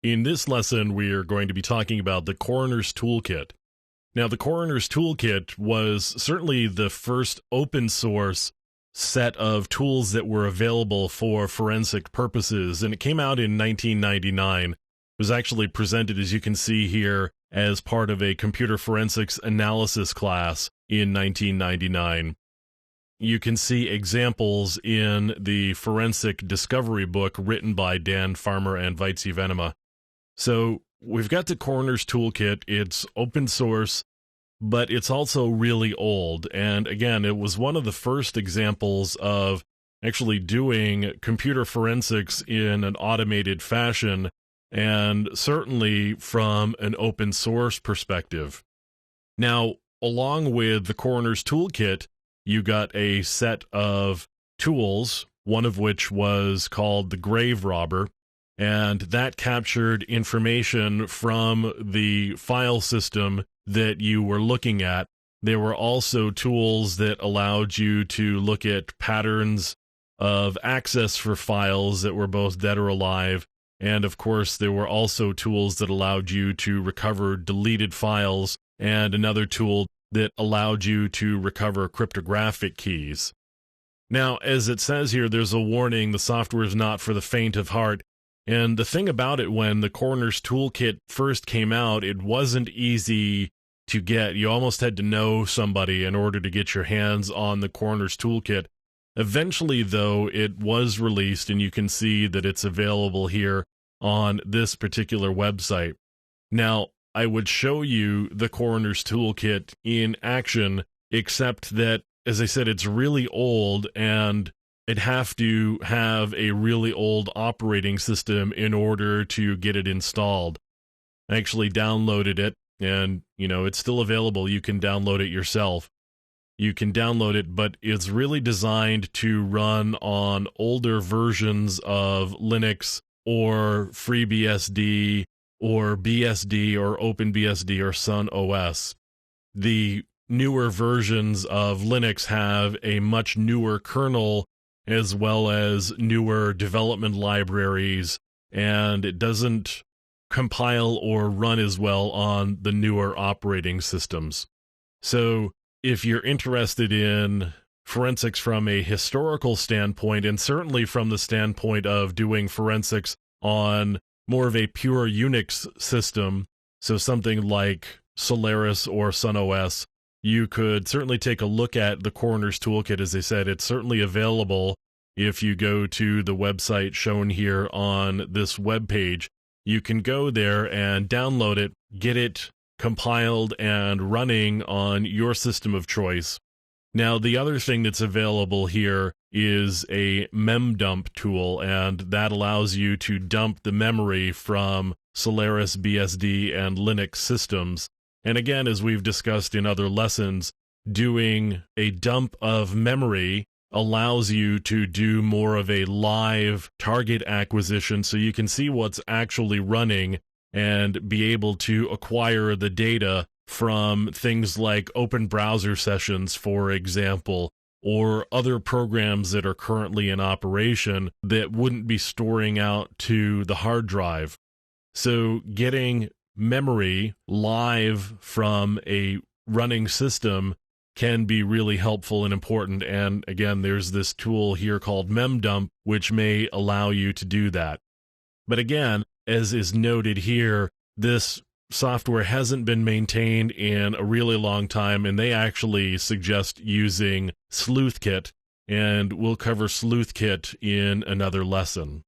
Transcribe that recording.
In this lesson, we are going to be talking about the Coroners Toolkit. Now, the Coroners Toolkit was certainly the first open source set of tools that were available for forensic purposes, and it came out in 1999. It was actually presented, as you can see here, as part of a computer forensics analysis class in 1999. You can see examples in the Forensic Discovery book written by Dan Farmer and Weitzi Venema. So we've got the Coroners Toolkit. It's open source, but it's also really old. And again, it was one of the first examples of actually doing computer forensics in an automated fashion, and certainly from an open source perspective. Now, along with the Coroners Toolkit, you got a set of tools, one of which was called the Grave Robber, and that captured information from the file system that you were looking at. There were also tools that allowed you to look at patterns of access for files that were both dead or alive, and of course there were also tools that allowed you to recover deleted files, and another tool that allowed you to recover cryptographic keys. Now, as it says here, there's a warning: the software is not for the faint of heart. And the thing about it, when the Coroners Toolkit first came out, it wasn't easy to get. You almost had to know somebody in order to get your hands on the Coroners Toolkit. Eventually, though, it was released, and you can see that it's available here on this particular website. Now, I would show you the Coroners Toolkit in action, except that, as I said, it's really old, and it'd have to have a really old operating system in order to get it installed. I actually downloaded it, and, it's still available. You can download it yourself. You can download it, but it's really designed to run on older versions of Linux or FreeBSD or BSD or OpenBSD or Sun OS. The newer versions of Linux have a much newer kernel as well as newer development libraries, and it doesn't compile or run as well on the newer operating systems. So if you're interested in forensics from a historical standpoint, and certainly from the standpoint of doing forensics on more of a pure Unix system, so something like Solaris or Sun OS, you could certainly take a look at the Coroners Toolkit. As I said, it's certainly available if you go to the website shown here on this web page. You can go there and download it, get it compiled and running on your system of choice. Now, the other thing that's available here is a memdump tool, and that allows you to dump the memory from Solaris, BSD, and Linux systems. And again, as we've discussed in other lessons, doing a dump of memory allows you to do more of a live target acquisition, so you can see what's actually running and be able to acquire the data from things like open browser sessions, for example, or other programs that are currently in operation that wouldn't be storing out to the hard drive. So getting memory live from a running system can be really helpful and important. And again, there's this tool here called memdump, which may allow you to do that. But again, as is noted here, this software hasn't been maintained in a really long time, and they actually suggest using SleuthKit, and we'll cover SleuthKit in another lesson.